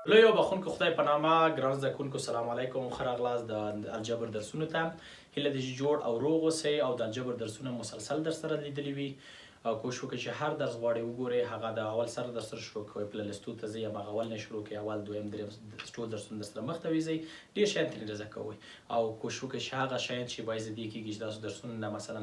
لوی او بخونکو خدای په نامه ګران زده کوونکو سلام علیکم ښه راغلاست د الجبر درسونو ته هیله ده چې جوړ او روغ اوسئ او د الجبر درسونه مسلسل در سره لیدلي وي او کوشش وکړئ چې هر درس غواړئ وګورئ هغه د اول سره در سره شروع کوئ پله لیستو ته ځئ هماغه اول نه شروع کړئ اول دویم دریم ټول درسونه در سره مخته ویځئ ډېر شیان ترې زده کوئ او کوشش وکړئ چې هغه شیان چې باعث دې کېږي چې تاسو درسونه نه مثلا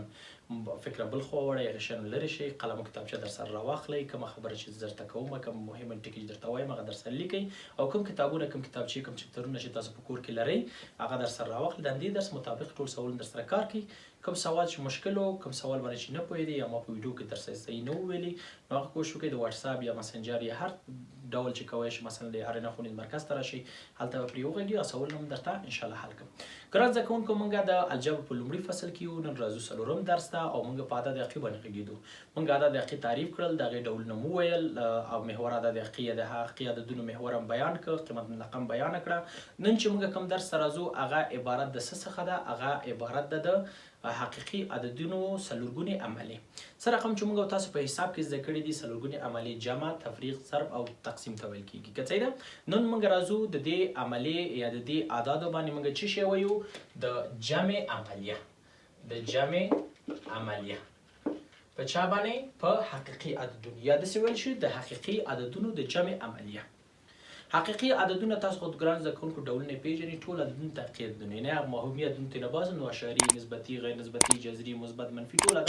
فکره بل خوا وړئ هغه شیان لرې شئ قلم او کتابچه در سره راواخلئ کومه خبره چې درته کومه کوم مهمه ټکي چې درته وایم هغه در سره لیکئ او کوم کتابونه کوم کتابچې کوم چپټرونه چې تاسو په کور کې لرئ هغه در سره راواخلئ د همدې درس مطابق ټول سوالونه در سره کار کړئ کوم سوال چې مشکل و کوم سوال باندې چې نه پوهېدئ یا ما په ویډیو کې در سره صحیح نه وویلي نو هغه کوشش وکړئ د واتساپ یا مسنجر یا هر ډول چې کوئ چې مثلا د ارینا ښوونیز مرکز ته راشئ هلته به پرې وغږیږئ او سوالونه هم درته انشاءالله حل کړم ګران زده کوونکو موږ د الجبر په لومړي فصل کې یو نن راځو څلورم درس ته او موږ په عدد حقیقي باندې غږېدو موږ عدد حقیقي تعریف کړل د هغې ډولونه مو وویل او محور عدد حقیقي د حقیقي عددونو محور هم بیان کړ قیمت مطلقه هم بیانه کړه نن چې موږ کوم درس ته راځو هغه عبارت د څه څخه ده هغه عبارت ده د حقیقي عددونو څلورګونې عملي څه رقم چې موږ تاسو په حساب کې زده کړي دي څلورګونې عملي جمع تفریق ضرب او تقسیم ته ویل کېږي که څه ده نن موږ راځو د دې عملي یا د دې اعدادو باندې موږ څه شی وایو د جمع عملیه د جمع عملیه په چا باندې په حقیقي عددونو یا داسې ویل شي د حقیقي عددونو د جمع عملیه حقیقي عددونه تاسو خود ګران زده کوونکو ډولونه پېژنئ ټول عددونه تحقیقي عددونه یعنې هغه مفهومي عددونه ترې نه باسو نو اعشاري نسبتي غیر نسبتي جذري مثبت منفي ټول عدد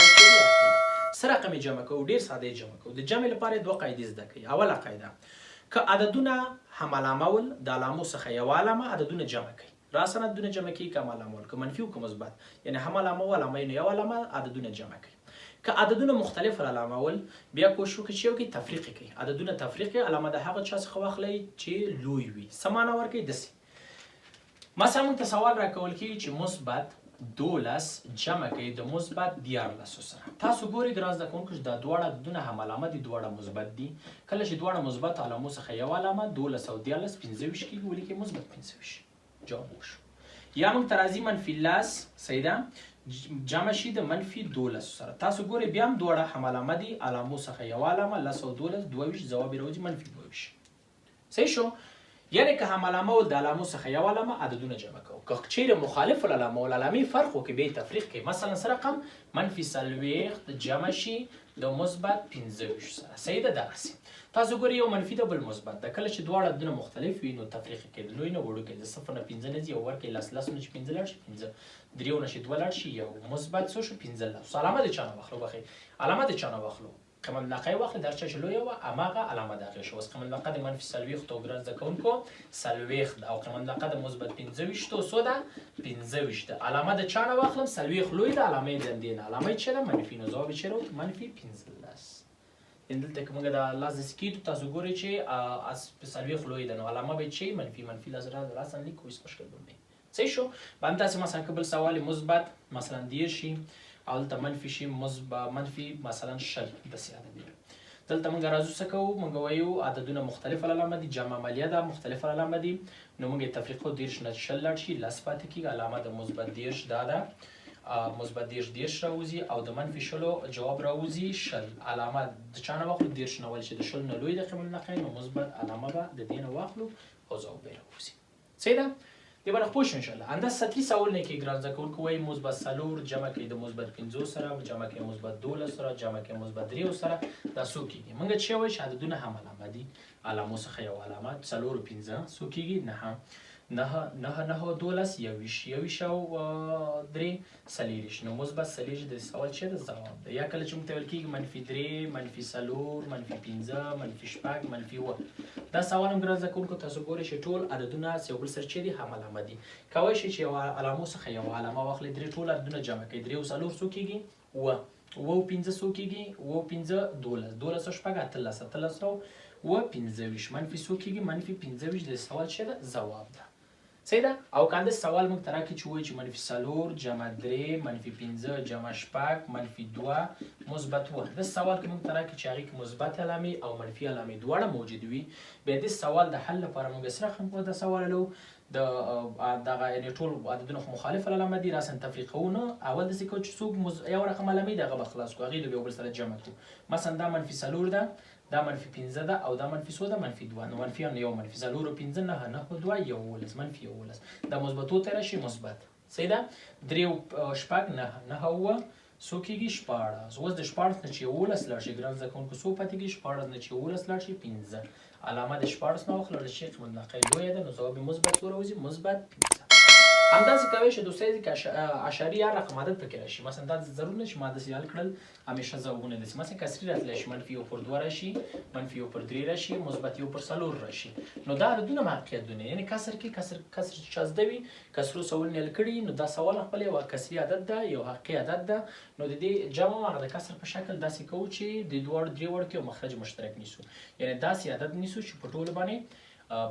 څه رقم یې جمع کوو ډېر ساده یې جمع کوو د جمع لپاره دوه قاعدې زده کوئ اوله قاعده که عددونه هم علامه ول د علامو څخه یوه علامه عددونه جمع کوي راسن عددونه جمع کوي که هم علامه ول که منفي او که مثبت یعنې هم علامه و علامه نو یوه علامه عددونه جمع کوي که عددونه مختلف علامه ول بیا کوشش وکړئ چې یو کې تفریق کوي عددونه تفریق علامه د هغه چا څخه واخلئ چې لوی وي څه معنی ورکوي داسې مثلا موږ ته سوال راکول کېږي چې مثبت 12 جمع کوي د مثبت 14 سره تاسو ګورئ ګران زده کوونکو چې دا دواړه عددونه هم علامه دي دواړه مثبت دي کله چې دواړه مثبت علامو څخه یوه علامه 12 او 14 15 کېږي ولیکئ مثبت 15 جواب وشو یا موږ ته راځي منفي 10 صحیح ده جمع شي د منفي 12 سره تاسو ګورئ بیا هم دواړه هم علامه دي علامو څخه یوه علامه 10 او 12 22 ځواب یې راوځي منفي 22 صحیح شو یعنې که هم علامه ول د علامو څخه یوه علامه عددونه جمع کوو که چیرې مخالف العلامه ول علامې فرق وکړي بیا یې تفریق کوي مثلا څه رقم منفي 40 جمع شي د مثبت 15 سره صحیح ده دغسې تاسو ګورئ یو منفي ده بل مثبت ده کله چې دواړه عددونه مختلف وي نو تفریق یې کوي د لوی نه وړوکی د صفر نه 15 نه ځي یو ورکوي لس نه چې 15 لاړ شي 15 دریو نه چې 2 لاړ شي یو مثبت څو شو 15 علامه د چا نه واخلو بخښئ علامه د چا نه واخلو قیمت مطلقه یې واخلئ د هر چا چې لویه وه هماغه علامه د هغې شوه اوس قیمت مطلقه د منفي 40 او ګران زده کوونکو 40 ده او قیمت مطلقه د مثبت 15 څو ده 15 ده علامه د چا نه واخلم 40 لوی ده علامه یې د همدې نه علامه یې چې ده منفي نو ځواب یې چېرې منفي 15 دلته که موږ د لاس داسې کېږو تاسو ګورئ چې 40 لوی ده نو علامه به یې چې منفي لس راسن لیکو هېڅ مشکل به نه صحیح شو باندې تاسې مثلا که بل سوال مثبت مثلا 10 شي او دلته منفي شي منفي مثلا 10 داسې عدد دلته موږ راځو څه کوو موږ وایو عددونه مختلف علامه دي جمع عملیه ده مختلف علامه دي نو موږ یې تفریق کوو 10 نه 10 لاړ شي لس پاتې کېږي علامه د مثبت 10 دا ده مثبت 10 راوځي او د منفي 10 جواب راوځي 10 علامه د چا نه واخلو 10 نه ولې چې د 10 نه لوی د قیمت مطلقه نو مثبت علامه به د دې نه واخلو او ځواب به یې راوځي صحیح ده دې باندې پوه شو انشاءالله انداز سطحي سوال نه کې ګران زده کوونکو وایي مثبت 4 جمع کوي د مثبت 15 سره جمع کوي مثبت 12 سره جمع کوي مثبت 3 سره دا څو کېږي موږ چې وایو چې عددونه هم علامه دي علامو څخه یوه علامه 4 او 15 څو کېږي 9 12 یویش او 3 څلېرویشت نو مثبت څلېرویشت د سوال چې ده ځواب ده یا کله چې موږ ته ویل کېږي منفي 3 منفي 4 منفي 15 منفي 6 منفي 7 دا سوال هم ګران زده کوونکو تاسو ګورئ چې ټول عددونه یو بل سره چې دي هم علامه دي کولی شئ چې یوه علامو څخه یوه علامه واخلئ درې ټول عددونه جمع کوئ 3 او 4 څو کېږي 7 او 15 څو کېږي 7 15 12 12 شپږ 18 18 او 15 منفي څو کېږي منفي 15 د سوال چې ده ځواب ده صحیح ده او که سوال موږ ته راکړي چې وایي چې منفي 4 جمع 3 منفي 15 جمع 6 منفي 2 مثبت 1 داسې سوال که موږ ته راکړي چې هغې کې مثبت علامې او منفي علامې دواړه موجود وي بیا دې سوال د حل لپاره موږ څه رقم دا سوال حلو د دغه یعنې ټول عددونه خو مخالف علامه دي راسن تفریقونه اول داسې کوو چې څوک یو رقم علامې دي هغه به خلاص کړو هغې د یو بل سره جمع کړو مثلا دا منفي 4 ده دا منفي 15 ده او دا منفي څو ده منفي 2 نو منفي 1 منفي 4 5 9 9 2 11 منفي 11 دا مثبتو ته راشي مثبت صحیح ده 3 شپږ 9 9 اوه څو کېږي 14 اوس د 14 نه چې 11 لاړ شي ګران زده کوونکو څو پاتې کېږي 14 نه چې 11 لاړ شي 15 علامه د 14 نه واخله د شیخ مدنقه لویه ده نو ځواب مثبت څو راوځي مثبت 15 همداسې کوی چې دوستای چې اعشاریه رقم عدد پکې راشي مثلا دا ضرور نه چې ما داسې حل کړل همیشه ځوابونه داسې مثلا کسري راتلی شي منفي 1 پر 2 راشي منفي 1 پر 3 راشي مثبت 1 پر 4 راشي نو دا عددونه محققیتونه یعنی کسر کې کسر چې زده وي کسرو سوال نه کړي نو دا سوال خپل یو کسري عدد ده یو حقیقي عدد ده نو د دې جمع هغه د کسر په شکل داسې کوو چې د دوه درې وړ کې مخرج مشترک نیسو یعنی داسې عدد نیسو چې په ټول باندې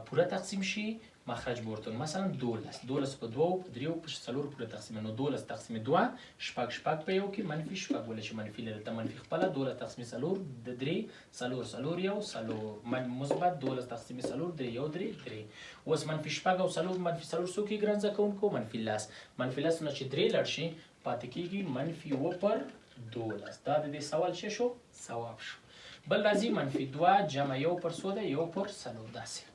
پوره تقسیم شي مخرج ورته مثلا 12 په 2 په 3 په 4 پوره تقسیم نو 12 تقسیم 2 شپږ په یو کې منفي شپږ ولې چې منفي لري ته منفي خپل 12 تقسیم 4 د 3 4 یو 4 مثبت 12 تقسیم 4 د یو 3 اوس منفي شپږ او 4 منفي 4 څو کې ګران ځکونکو منفي لاس نه چې 3 لړ شي پاتې کېږي منفي و پر 12 دا د دې سوال څه شو ثواب شو بل راځي منفي 2 جمع یو پر 100 یو پر 4 داسې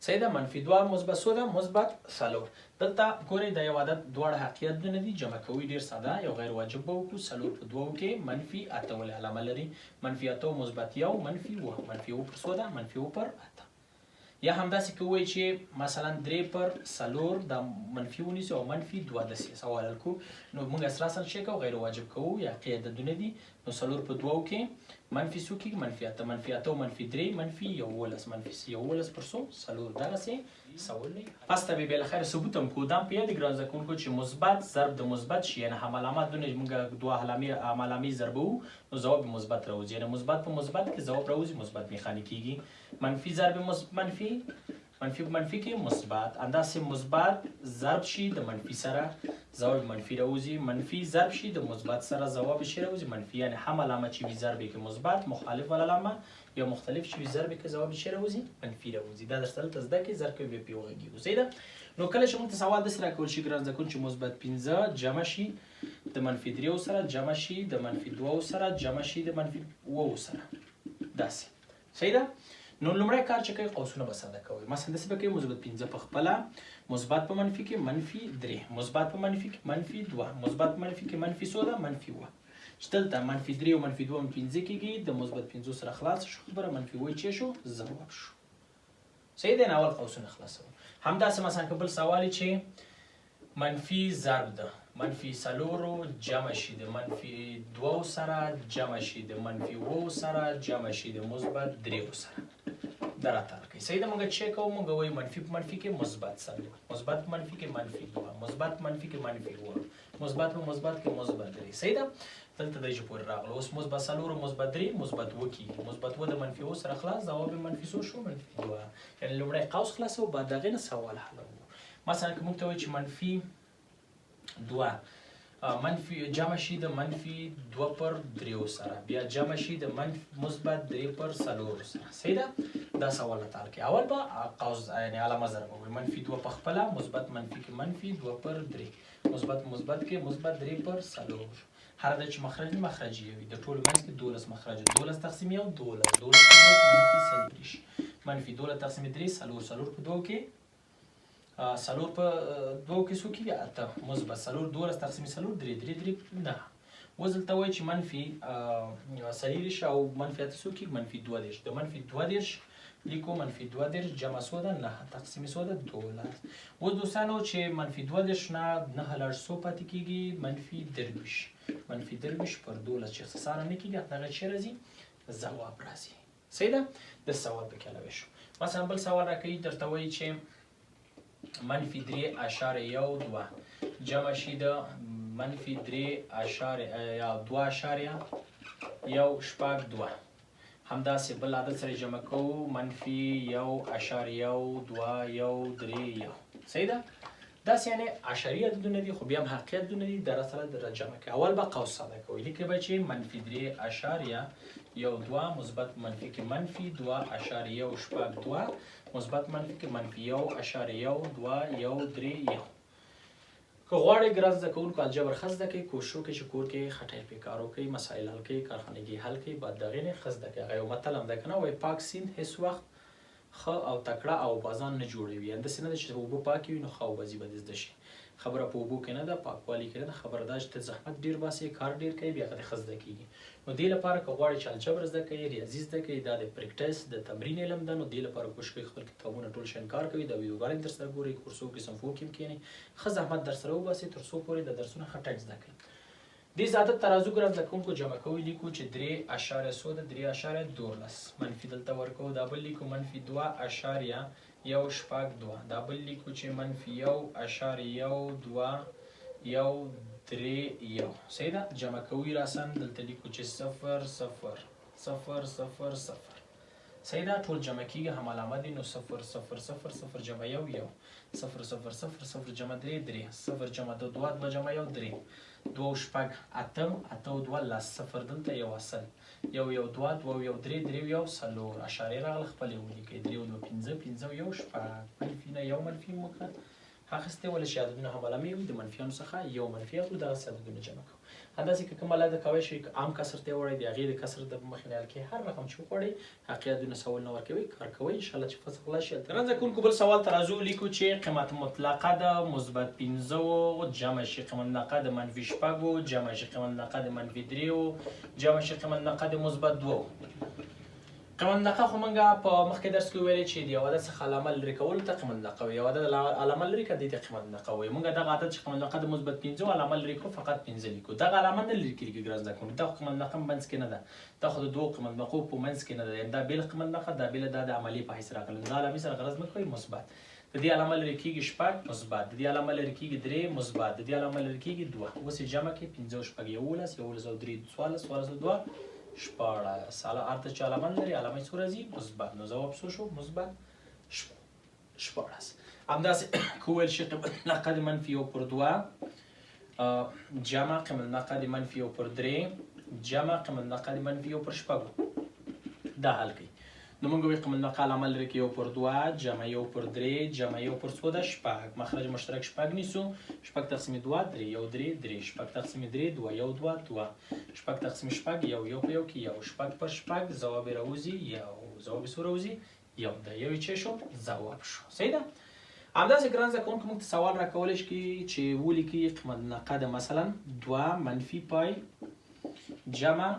صحیح ده منفي 2 مثبت 100 ده مثبت 4 دلته ګورئ د یو عدد دواړه حقیقتونه دي جمع کوي ډیر ساده یو غیر واجب به وکړو 4 په 2 کې منفي 8 ولې علامه لري منفي 8 مثبت 1 منفي 1 منفي 1 پر 100 ده منفي 1 پر 8 یا همداسې کوی چې مثلا 3 پر 4 د منفي ونیسو او منفي 2 داسې سوال کو نو موږ اساسا شي کوو غیر واجب کوو یا قاعدتونه دي نو 4 په 2 کې منفي څو کېږي منفي 8 منفي 3 منفي 11 منفي 11 پر 100 4 دغسې سوال دی پس ته به بالاخره ثبوت هم کو دا په یاد ګران ځکونکو چې مثبت ضرب د مثبت شي یعنی هم علامات دونه موږ دوه علامې ضربو نو ضرب مثبت راوځي یعنی مثبت په مثبت کې ضرب راوځي مثبت میخانیک کېږي منفي ضرب منفي کې مثبت انداسې مثبت ضرب شي د منفي سره ضرب منفي راوځي منفي ضرب شي د مثبت سره ضرب شي راوځي منفي یعنی هم علامه چې وي ضرب کې مثبت مخالف علامه یا مختلف چې وي ضرب کې ضرب شي راوځي منفي راوځي دا درس ته زده کې ضرب کې به پیوږي صحیح ده نو کله چې موږ سوال د سره کول شي ګران ځکه چې مثبت 15 جمع شي د منفي 3 سره جمع شي د منفي 2 سره جمع شي د منفي 2 سره داسې صحیح ده نو لومړی کار چې کوي قوسونه به ساده کوي مثلا داسې به کوي مثبت 15 په خپله مثبت په منفي کې منفي 3 مثبت په منفي کې منفي 2 مثبت په منفي کې منفي 100 ده منفي 1 چې دلته منفي 3 او منفي 2 هم 15 کېږي د مثبت 15 سره خلاص شو خبره منفي وای چې شو ځواب شو صحیح دی نه اول قوسونه خلاصو همداسې مثلا که بل سوال چې منفي ضرب ده منفي 4 جمع شي د منفي 2 سره جمع شي د منفي 2 سره جمع شي د مثبت 3 سره دا راته کوي صحیح ده موږ چک کوو موږ وایو منفي په منفي کې مثبت 4 مثبت په منفي کې منفي 2 مثبت په منفي کې منفي 2 مثبت په مثبت کې مثبت 3 صحیح ده دلته د پورې راغله اوس مثبت 4 مثبت 3 مثبت 2 کې مثبت 2 د منفي 2 سره خلاص ځواب منفي 2 شو منفي 2 یعنی لومړی قوس خلاصو بعد دغه نه سوال حلو مثلا که موږ ته وایي چې منفي 2 منفي جمع شي د منفي 2 پر 3 سره بیا جمع شي د مثبت 3 پر 4 سره صحیح ده دا سوال تعال کې اول به قوس یعنی علامه ضرب وي منفي 2 په خپل مثبت منفي کې منفي 2 پر 3 مثبت کې مثبت 3 پر 4 هر د چې مخرج وي د ټول منځ کې 12 مخرج 12 تقسیم یو 12 منفي 3 منفي 12 تقسیم 3 4 په 2 کې 4 په 2 کې څو کېږي 8 مثبت 4 12 تقسیم 4 3 نه اوس دلته وایي چې منفي 4 او منفي 8 څو کېږي منفي 2 د منفي 2 لیکو منفي 2 جمع څو ده 9 تقسیم څو ده 12 اوس دوستانو چې منفي 2 نه 9 لاړ څو پاتې کېږي منفي 23 منفي 23 پر 12 چې اختصارا نه کېږي هغه چې راځي ځواب راځي صحیح ده د سوال په علاوه شو مثلا بل سوال راکوي درته وایي چې منفي 3.12 جمع شي د منفي 3.2 همداسې بل عدد سره جمع کوو منفي 1.2 صحیح ده داسې یعنی عشري عددونه دي خو بیا هم حقیقي عددونه دي در سره در جمع کوي اول به قوس ساده کوي لیکلی به چې منفي 3.2 مثبت منفي کې منفي 2.2 مثبت منفي کې منفي 1.2 1 3 که غواړئ ګران زده کوونکو الجبر ښه زده کړئ کوشش وکړئ چې کور کې خټۍ پې کار وکړئ مسایل حل کړئ کارخانګي حل کړئ بعد د هغې نه ښه زده کړئ هغه یو متل هم دی که نه وایي پاک سیند هېڅ وخت ښه او تکړه او بازان نه جوړوي همداسې نه ده چې اوبه پاکې وي نو ښه او بازي به دې زده شي خبره په اوبو کې نه ده پاکوالي کې نه ده خبره دا چې ته زحمت ډېر باسې کار ډېر کوي بیا هغه دې ښه زده کېږي نو دې لپاره که غواړئ چې الجبر زده کړئ ریاضي زده کړئ دا د پریکټس د تمرین علم ده نو دې لپاره کوشش کوئ خپل کتابونه ټول شیان کار کوي دا ویډیوګانې در سره ګورئ کورسو کې صنفو کې هم کښېنئ ښه زحمت در سره وباسئ تر څو پورې د درسونه ښه ټیک زده کړئ دې عدد ترازو ګران زده کوونکو جمع کوئ لیکو چې 3.12 منفي دلته ورکوو دا بل لیکو منفي 2.12 دا بل لیکو چې منفي 1.2 صحیح ده جمع کوي راسن دلته لیکو چې 0.0.0.0 صحیح ده ټول جمع کیږي هم علامه دي نو 0.0.0 جمع 1 0.0.0 جمع 3 0 جمع 2 جمع 1 3 2 شپږ اتم اته او 2 0 دلته یو اصل 1 1 2 2 1 3 3 1 څلور اشارې راغله خپلې ولیکئ 3 2 5 5 1 شپږ منفي نه یو منفي موږ اخیستی ولې چې عددونه هم علامې وي د منفیانو څخه یو منفي اخلو دغسې عددونه جمع کوو همداسې که کوم عدد کوی شئ عام کسر ته یې وړئ د هغې د کسر د مخې نه حل کړئ هر رقم چې وغواړئ هغې عددونه سوال نه ورکوئ کار کوئ انشاءالله چې فصل خلاص شي ګران زده کوونکو بل سوال ترازو لیکو چې قیمت مطلقه د مثبت 15 جمع شي قیمت مطلقه د منفي 6 جمع شي قیمت مطلقه د منفي 3 جمع شي قیمت مطلقه د مثبت 2 قیمت مطلقه خو موږ په مخکې درس کې ویلې چې د یو عدد څخه علامه لرې کولو ته قیمت مطلقه وایي یو عدد علامه لرې کړه دې ته قیمت مطلقه وایي موږ دغه عدد چې قیمت مطلقه د مثبت 15 علامه لرې کړو فقط 15 لیکو دغه علامه نه لرې کېږي ګران زده کوونکو دا خو قیمت مطلقه منځ کې نه ده دا خو د دوو قیمت مطلقو په منځ کې نه ده دا بېل قیمت مطلقه دا بېله دا د عملي په حیث راغلی دا علامې سره غرض مه کوئ مثبت د دې علامه لرې کېږي 6 مثبت د دې علامه لرې کېږي 3 مثبت د دې علامه لرې کېږي 2 اوس یې جمع کړئ 15 شپږ 11 11 او 3 14 14 2 شپاړس هر څه چې علامه لري علامه یې څو راځي مثبت نو ځواب څه شو مثبت شپاړس همداسې که وویل شي قیمت مطلقه د منفي 1/2 جمع قیمت مطلقه د منفي 1/3 جمع قیمت مطلقه د منفي 1/6 دا حل کوي نو موږ وایو قیمت مطلقه علامه لري کې 1/2 جمع 1/3 جمع 1/4 شپږ مخرج مشترک شپږ نیسو شپږ تقسیم 2 3 1 3 3 شپږ تقسیم 3 2 1 2 2 شپږ تقسیم شپږ یو یو په یو کې یو شپږ پر شپږ ځواب یې راوځي یو ځواب یې څو راوځي یو د یو چې شو ځواب شو صحیح ده همداسې ګران زده کوونکو موږ ته سوال راکولی شي چې ولیکي قیمت مطلقه د مثلا 2 منفي پای جمع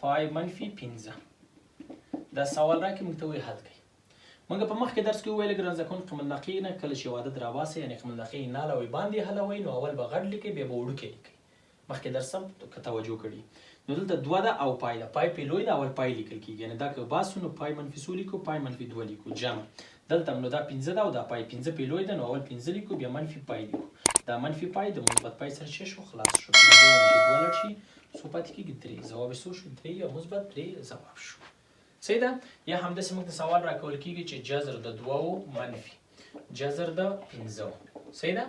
پای منفي 15 دا سوال راکړي موږ ته وایي حل کړئ موږ په مخکې درس کې وویل ګران زده کوونکو قیمت مطلقې نه کله چې یو عدد راباسئ یعنې قیمت مطلقې یې نه حلوئ باندې حلوئ نو اول به غټ لیکئ بیا به وړوکی لیکئ مخکې درس هم که توجه کړي نو دلته 2 ده او پای ده پای پې لوی ده اول پای لیکل کېږي یعنې دا که باسو نو پای منفي څو لیکو پای منفي 2 لیکو جمع دلته نو دا 15 ده او دا پای 15 پې لوی ده نو اول 15 لیکو بیا منفي پای لیکو دا منفي پای د مثبت پای سره څه شو خلاص شو 15 منفي 2 لړ شي څو پاتې کېږي 3 ځواب یې څو شو 3 یا مثبت 3 ځواب شو صحیح ده یا همداسې موږ ته سوال راکول کېږي چې جذر د 2 منفي جذر د 15 صحیح ده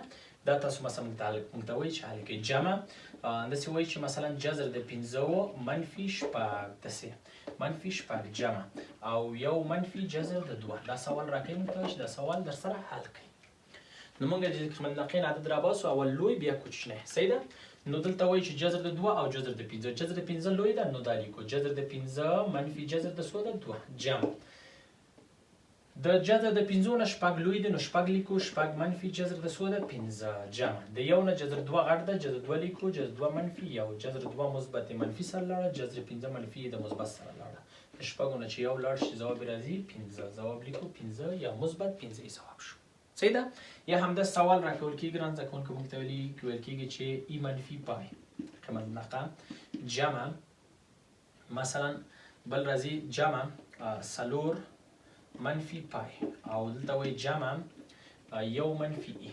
دا تاسو مثلا موږ ته وایي چې حل کړئ جمع همداسې وایي چې مثلا جذر د 15 منفي شپږ داسې منفي شپږ جمع او یو منفي جذر د 2 دا سوال راکوي موږ ته چې دا سوال در سره حل کړئ نو موږ د قیمت مطلقې عدد راباسو اول لوی بیا کوچنی صحیح ده نو دلته وایي چې جذر د 2 او جذر د 15 جذر د 15 لوی ده نو دا لیکو جذر د 15 منفي جذر د 2 جمع د جذر د 15 نه شپږ لوی دی نو شپږ لیکو شپږ منفي جذر د 15 جمع د یو نه جذر 2 غټ ده جذر 2 لیکو جذر 2 منفي یو جذر 2 مثبت منفي سره لاړه جذر 15 منفي د مثبت سره لاړه د شپږو نه چې یو لاړ شي ځواب راځي 15 ځواب لیکو 15 یا مثبت 15 ځواب شو صحیح ده یا همدا سوال راکول کېږي ګران زده کوونکو موږ ته ویل کېږي چې ای منفي پای قیمت مطلقه جمع مثلا بل راځي جمع څلور منفي پای او دلته وایي جمع یو منفي ای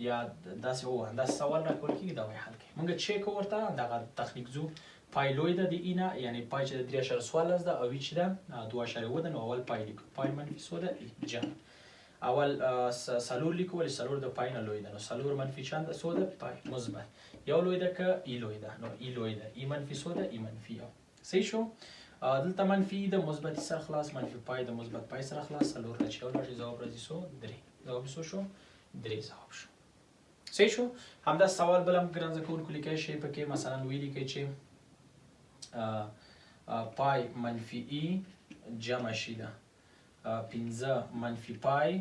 یا داسې داسې سوال راکول کېږي دا وایي حل کوي موږ چیک ورته دغه تخنیک ځو پای لوی ده د ای نه یعنې پای چې د 3.14 ده او ای چې ده 2.7 ده نو اول پای لیکو پای منفي څو ده ای جمع اول څلور لیکو ولې څلور د پای نه لوی ده نو څلور منفي چند څو ده پای مثبت یو لوی ده که ای لوی ده نو ای لوی ده ای منفي څو ده ای منفي یو صحیح شو دلته منفي د مثبت سره خلاص منفي پای د مثبت پای سره خلاص څلور نه چې یو لاړ شي ځواب راځي څو 3 ځواب څو شو 3 ځواب شو صحیح شو. همدا سوال بل هم ګران زده کوونکو لیکلی شئ پکې مثلا ولیکئ چې پای منفي ای جمع شي ده 15 منفي پای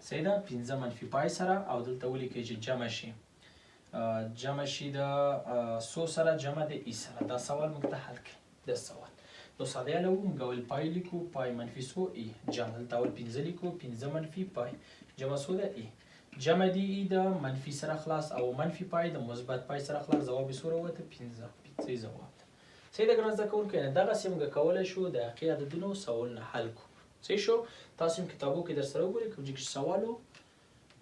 صحیح ده 15 منفي پای سره او دلته ولیکئ چې جمع شي د څو سره جمع د ای سره. دا سوال موږ ته حل کړي دا سوال. نو ساده یې لرو موږ اول پای لیکو پای منفي څو ای جمع دلته اول 15 لیکو 15 منفي پای جمع څو ده ای جمع دی ای د منفي سره خلاص او منفي پای د مثبت پای سره خلاص جواب یې څومره وته 15 صحیح جواب ده. صحیح ده ګران زده کوونکو یعنې دغسې موږ کولی شو د حقیقي عددونو سوالونه حل کړو. صحیح شو. تاسو هم کتابو کې درسره وګورئ کوم چې سوال و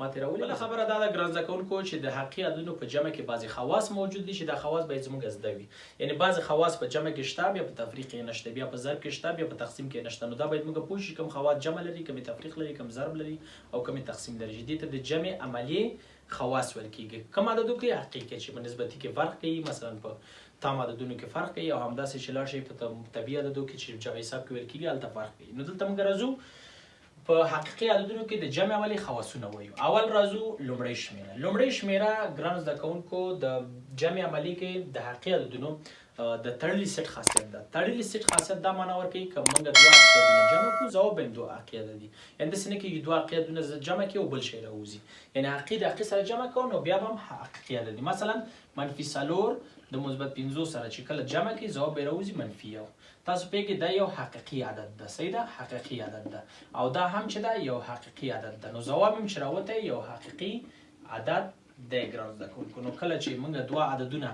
ما تېرولې. بله خبره دا ده ګران زده کوونکو چې د حقیقي عددونو په جمع کې بعضې خواص موجود دي چې دا خواص باید زموږ زده وي. یعنې بعضې خواص په جمع کې شته بیا په تفریق کې نشته بیا په ضرب کې شته بیا په تقسیم کې نشته. نو دا باید موږ پوه شو کوم خواص جمع لري کومې تفریق لري کوم ضرب لري او کومې تقسیم لري چې دې ته د جمع عملیې خواص ویل کېږي. کوم عددو کې حقیقي چې په نسبتي کې فرق کوي مثلا په تام عددونو کې فرق کوي او همداسې چې لاړ شي په طبیعي عددو کې چې جمع حساب کې ویل کېږي هلته فرق کوي. نو دلته موږ راځو په حقیقي عددونو کې د جمع عملیې خواصونه وایو. اول راځو لومړۍ شمېره. لومړۍ شمېره ګران زده کوونکو د جمع عملیې کې د حقیقي عددونو د تړلي سیټ خاصیت ده. تړلي سیټ خاصیت دا معنا ورکوي که موږ دوه حقیقي عددونه جمع کړو ځواب به دوه حقیقي عدد دي. یعنې داسې نه کېږي دوه حقیقي عددونه جمع کړي او بل شی راوځي. یعنې حقیقي د حقیقي سره جمع کوو نو بیا به هم حقیقي عدد دي. مثلا منفي 4 د مثبت 5 سره چې کله جمع کړي ځواب به راوځي منفي 1. تاسو پوهېږئ دا یو حقیقي عدد ده. صحیح ده حقیقي عدد ده او دا هم چې ده یو حقیقي عدد ده. نو ځواب هم چې راوتی یو حقیقي عدد دی ګران زده کوونکو. نو کله چې موږ دوه عددونه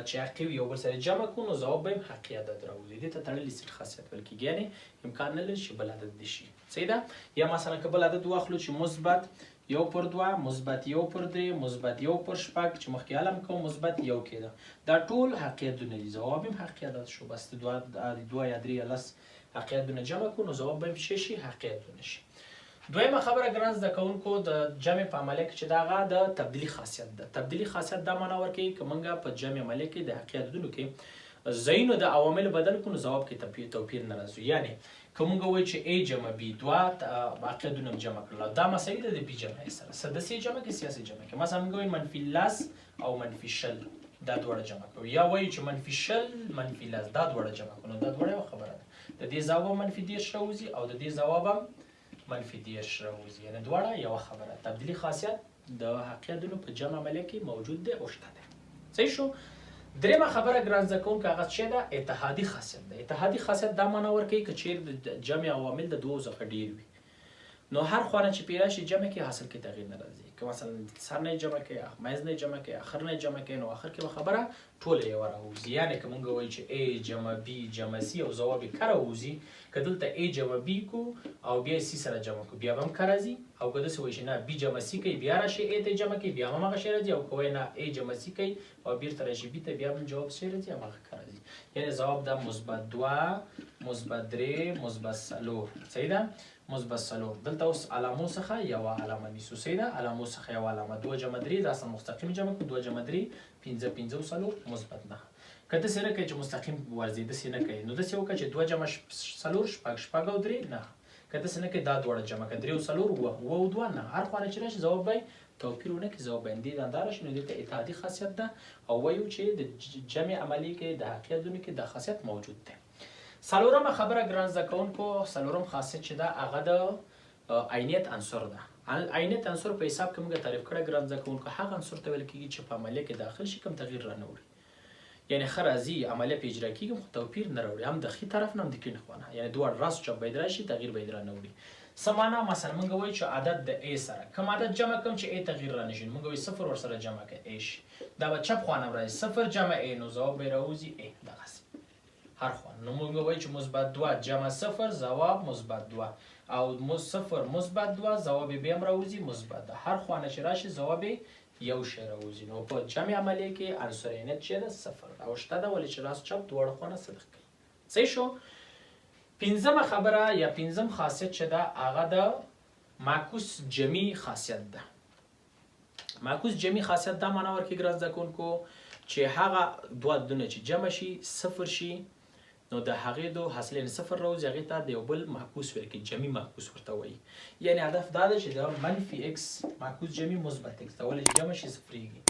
چې حقیقي یو بل سره جمع کړو نو ځواب به هم حقیقي عدد راوځي. دې ته تړلي سیټ خاصیت ویل کېږي. یعنې امکان نه لري چې بل عدد دې شي. صحیح ده. یا مثلا که بل عدد واخلو چې مثبت 1/2 مثبت 1/3 مثبت 1/4 چې مخکې علم کوم مثبت 1 کېده. دا ټول حقیقي عددونه دي. ځواب هم حقیقي عدد شو. بس دوه یا درې یا لس حقیقي عددونه جمع کړو نو ځواب به هم شي حقیقي عددونه شي. دویمه خبره ګران زده کوونکو د جمع په عملیه کې چې د هغه د تبدیلي خاصیت ده. تبدیلي خاصیت دا معنا ورکوي که موږ په جمع عملیه کې د حقیقي عددونو کې ځایونو د عواملو بدل کړو نو ځواب کې توپیر نه راځي. یعنې که موږ وایو چې A جمع B دوه حقیقي عددونه هم جمع کړل دا مساوي ده د B جمع سره سداسي جمع کې سیاسي جمع کې. مثلا موږ وایو منفي 10 او منفي 20 دا دواړه جمع کوو. یا وایو چې منفي 20 منفي 10 دا دواړه جمع کوو. نو دا دواړه یوه خبره ده. د دې ځواب منفي 10 راوځي او د دې ځواب هم منفي 10 راوځي. یعنې دواړه یوه خبره. تبدیلي خاصیت د حقیقي عددونو په جمع عملیه کې موجود دی او شته دی. صحیح شو. درېیمه خبره ګران زده کوونکو هغه څه ده اتحادي خاصیت ده. اتحادي خاصیت دا معنا ورکوي که چیرې د جمع عوامل د دوو څخه ډېر وي نو هر خانه چې پیدا شي جمع کې حاصل کې تغییر نه راځي. که مثلا سر نه جمع کوي منځ نه جمع کوي اخر نه جمع کوي نو اخر کې به خبره ټوله یوه راوځي. یعنې که موږ وایو چې A جمع B جمع C او ځواب یې که راوځي که دلته A جمع B کو او بیا C سره جمع کو بیا به هم که راځي. او که داسې وایي چې نه B جمع C کوي بیا راشي A ته جمع کوي بیا هم همغه شی راځي. او که وایي نه A جمع C کوي او بیرته راشي B ته بیا هم جواب څه راځي همغه که راځي. یعنې ځواب دا مثبت 2 مثبت 3 مثبت 4. صحیح ده مثبت 4. دلته اوس علامو څخه یوه علامه نیسو. صحیح ده علامو څخه یوه علامه 2 جمع 3 دا اصلا مستقیم جمع کړو 2 جمع 3 5 5 او 4 مثبت 9. که داسې نه کوي چې مستقیم ورځي داسې نه کوي نو داسې وکړه چې 2 جمع 4 شپږ او 3 9. که داسې نه کوي دا دواړه جمع کړه 3 او 4 اووه او 2 9. هر خانه چې راشي ځواب به توپیر ونه کړي ځواب به دې دا راشي. نو دې ته اتحادي خاصیت ده او وایو چې د جمع عملیې کې د حقیقي عددونو کې دا خاصیت موجود دی. څلورمه خبره ګران زده کوونکو څلورم خاصیت چې ده هغه د عینیت عنصر ده. عینیت عنصر په حساب کې موږ تعریف کړی ګران زده کوونکو هغه عنصر ته ویل کېږي چې په عملیه کې داخل شي کوم تغییر رانه وړي. یعنې ښه راځي عملیه پې اجرا کېږي خو توپیر نه راوړي هم د ښي طرف نه هم د کیڼ خوا نه. یعنې دواړه راست چپ باید راشي تغییر باید رانه وړي. څه معنا مثلا موږ وایو چې عدد د A سره کوم عدد جمع کوم چې A تغییر رانه شي موږ وایو 0 ورسره جمع کوي A شي دا به چپ خوا نه راځي 0 جمع A نو ځواب به راوځي A دغسې هر خوا. نو موږ وایو چې مثبت 2 جمع 0 ځواب مثبت 2 او 0 مثبت 2 ځواب یې بیا هم راوځي مثبت 2. هر خوا نه چې راشي ځواب یې یو شی راوځي. نو په جمع عملیه کې عنصر عینیت چې ده 0 او شته ده ولې چې راست چپ دواړه خوا نه صدق کوي. صحیح شو. پنځمه خبره یا پنځم خاصیت چې ده هغه د معکوس جمعي خاصیت ده. معکوس جمعي خاصیت دا معنا ورکوي ګران زده کوونکو چې هغه دوه عددونه چې جمع شي 0 شي نو د هغې دو حاصل یعنې صفر راوځي هغې ته د یو بل معکوس ویل کېږي جمعي معکوس ورته وایي یعنې هدف دا ده چې د منفي اکس معکوس جمعي مثبت اکس ته ولې چې جمع شي صفرېږي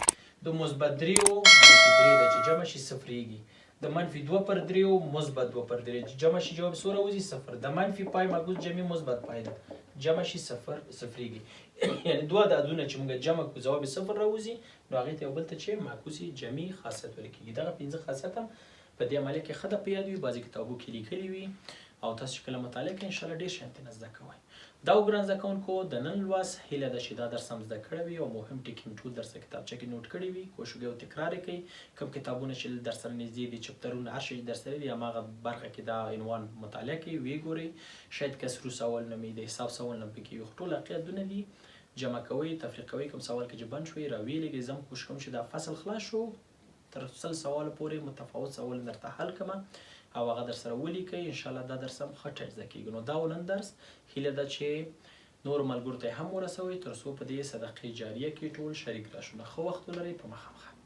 د مثبت دریو منفي درې ده چې جمع شي صفرېږي د منفي 2 پر دریو مثبت 2 پر درې چې جمع شي جواب څو راوځي صفر د منفي پای معکوس جمعي مثبت پای ده جمع شي صفرېږي یعنې دوه د عددونه چې موږ جمع کړو ځواب یې صفر راوځي نو هغې ته یو بل ته چې معکوس جمعي خاصیت ویل کېږي دغه 5 خاصیت هم په دې عملیه کې ښه ده په یاد وي بعضې کتابو کې لیکلي وي او تاسو چې کله مطالعه کوئ انشاءالله ډېر شیان ترېنه زده کوئ دا ګران زده کوونکو د نن لوست هیله ده چې دا درس هم زده کړی وي او مهم ټکي مې ټول درسه کتابچه کې نوټ کړي وي کوشش وکړئ او تکرار یې کوئ کوم کتابونه چې در سره نږدې دي چپترونه هر شی چې در سره دي هماغه برخه کې دا عنوان مطالعه کوئ ویې ګورئ شاید کسرو سوال نه وي د حساب سوال نه پکې وي خو ټول عقیدونه دي جمع کوئ تفریق کوئ کوم سوال کې چې بند شوي راویې لږئ زه هم کوشش کوم چې دا فصل خلاص شو تر 100 سوال پورې متفاوت سوال درته حل کړم او هغه در سره ولیکئ انشاءالله دا درس هم ښه ټیټ زده کېږي نو دا و نن درس هیله ده چې نورو ملګرو ته هم ورسوئ تر څو په دې صدقې جاریه کې ټول شریک راشو ښه وخت ولرئ په مخه